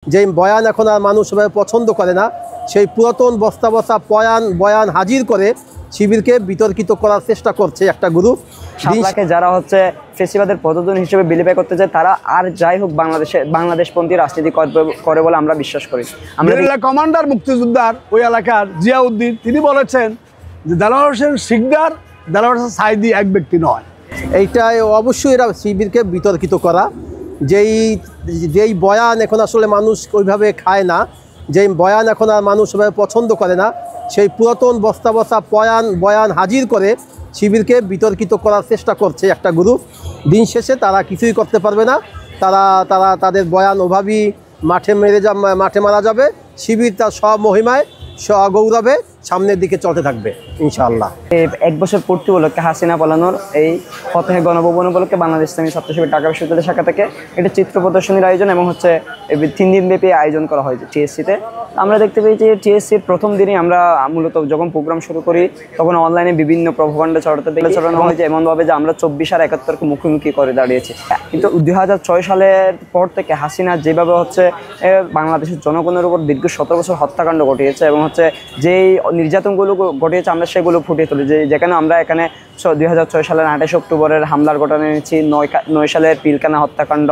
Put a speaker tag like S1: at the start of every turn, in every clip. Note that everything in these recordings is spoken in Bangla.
S1: যে বয়ান এখন আর মানুষ সবাই পছন্দ করে না, সেই পুরাতন বস্তা বস্তা বয়ান হাজির করে শিবিরকে বিতর্কিত করার চেষ্টা করছে একটা গ্রুপ।
S2: শাপলাকে যারা হচ্ছে ফেসিবাদের পদতন হিসেবে বিলিপাই করতে চায়, তারা আর যাই হোক বাংলাদেশপন্থী রাজনীতি করে বলে আমরা বিশ্বাস করি।
S3: আমরা কমান্ডার মুক্তিযোদ্ধার ওই এলাকার জিয়াউদ্দিন তিনি বলেছেন যে দেলোয়ার হোসেন শিকদার, দেলোয়ার হোসেন সাঈদী এক ব্যক্তি নয়।
S1: এইটাই অবশ্যই এরা শিবিরকে বিতর্কিত করা। যেই বয়ান এখন আসলে মানুষ ওইভাবে খায় না, যেই বয়ান এখন আর মানুষ সবাই পছন্দ করে না, সেই পুরাতন বস্তা বস্তা বয়ান হাজির করে শিবিরকে বিতর্কিত করার চেষ্টা করছে একটা গ্রুপ। দিন শেষে তারা কিছুই করতে পারবে না। তাদের বয়ান ওভাবেই মাঠে মারা যাবে। শিবির তার স্বমহিমায় স্বগৌরবে সামনের দিকে চলতে থাকবে ইনশাআল্লাহ।
S2: এক বছর পূর্তি উপলক্ষে হাসিনা পালানোর এই ফতেহে গণভবন উপলক্ষে বাংলাদেশ ইসলামী ছাত্র শিবির ঢাকা বিশ্ববিদ্যালয় শাখা থেকে এটা চিত্র প্রদর্শনীর আয়োজন এবং হচ্ছে 3 দিনব্যাপী আয়োজন করা হয়েছে টিএসসিতে। আমরা দেখতে পেয়েছি যে টিএসসির প্রথম দিনই আমরা মূলত যখন প্রোগ্রাম শুরু করি তখন অনলাইনে বিভিন্ন প্রভাকাণ্ডা ছড়ানো হয়েছে এমনভাবে যে আমরা 24 আর 71কে মুখোমুখি করে দাঁড়িয়েছি। কিন্তু 2006 সালের পর থেকে হাসিনা যেভাবে হচ্ছে বাংলাদেশের জনগণের উপর দীর্ঘ 17 বছর হত্যাকাণ্ড ঘটিয়েছে এবং হচ্ছে যেই নির্যাতনগুলো ঘটিয়েছে আমরা সেগুলো ফুটিয়ে তুলি। যেখানে আমরা এখানে 2006 সালের 28 অক্টোবরের হামলার ঘটনা এনেছি, 9 সালের পিলখানা হত্যাকাণ্ড,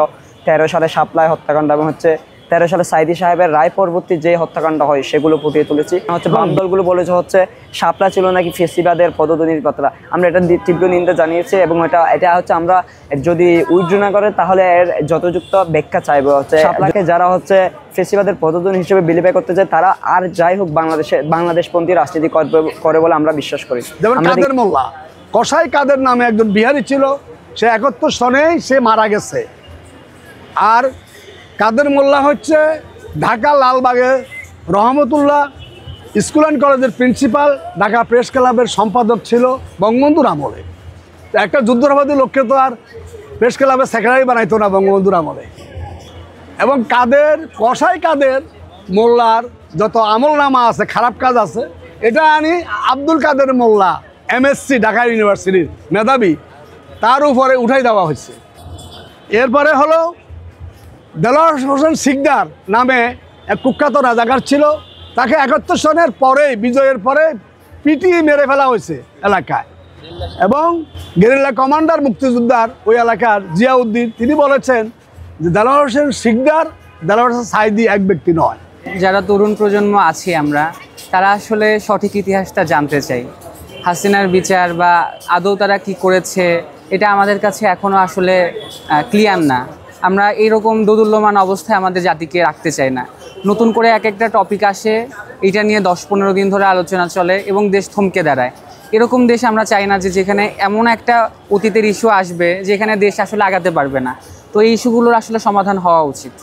S2: 13 সালে শাপলায় হত্যাকাণ্ড এবং হচ্ছে 13 সালে সাঈদী সাহেবের রায় পরবর্তী যে হত্যাকাণ্ড হয় সেগুলো ফুটিয়ে তুলেছি। হচ্ছে বাম দলগুলো বলেছে হচ্ছে শাপলা ছিল নাকি ফেসিবাদের পদধ্বনির পাত্রা। আমরা এটা তীব্র নিন্দা জানিয়েছি এবং এটা হচ্ছে আমরা যদি উইথড্র না করে তাহলে এর যথাযথ ব্যাখ্যা চাইবো। হচ্ছে শাপলাকে যারা হচ্ছে ফেসিবাদের পদধ্বনি হিসেবে বিলিপাই করতে চায়, তারা আর যাই হোক বাংলাদেশপন্থী রাজনীতি করে বলে আমরা বিশ্বাস করি।
S3: যেমন কাদের মোল্লা, কসাই কাদের নামে একজন বিহারি ছিল, সে 71 সনেই সে মারা গেছে। আর কাদের মোল্লা হচ্ছে ঢাকা লালবাগে রহমতুল্লাহ স্কুল অ্যান্ড কলেজের প্রিন্সিপাল, ঢাকা প্রেস ক্লাবের সম্পাদক ছিল বঙ্গবন্ধুর আমলে। একটা যুদ্ধরাবাদী লোককে তো আর প্রেস ক্লাবের সেক্রেটারি বানাইতো না বঙ্গবন্ধুর আমলে। এবং কসাই কাদের মোল্লার যত আমলনামা আছে, খারাপ কাজ আছে, এটা আনি আব্দুল কাদের মোল্লা MSc ঢাকা ইউনিভার্সিটির মেধাবী, তার উপরে উঠাই দেওয়া হয়েছে। এরপরে হলো দেলোয়ার হোসেন শিকদার নামে এক কুখ্যাত রাজাকার ছিল, তাকে 71 সনের পরে বিজয়ের পরে পিটিয়ে মেরে ফেলা হয়েছে এলাকায়। এবং গেরিলা কমান্ডার মুক্তিযোদ্ধার ওই এলাকার জিয়াউদ্দিন তিনি বলেছেন যে দেলোয়ার হোসেন শিকদার, দেলোয়ার হোসেন সাঈদী এক ব্যক্তি নয়।
S4: যারা তরুণ প্রজন্ম আছি আমরা, তারা আসলে সঠিক ইতিহাসটা জানতে চাই। হাসিনার বিচার বা আদৌ তারা কি করেছে এটা আমাদের কাছে এখনও আসলে ক্লিয়ার না। আমরা এইরকম দোদুল্যমান অবস্থায় আমাদের জাতিকে রাখতে চাই না। নতুন করে এক একটা টপিক আসে, এটা নিয়ে 10-15 দিন ধরে আলোচনা চলে এবং দেশ থমকে দাঁড়ায়। এরকম দেশ আমরা চাই না, যেখানে এমন একটা অতীতের ইস্যু আসবে যেখানে দেশ আসলে আগাতে পারবে না। তো এই ইস্যুগুলোর আসলে সমাধান হওয়া উচিত।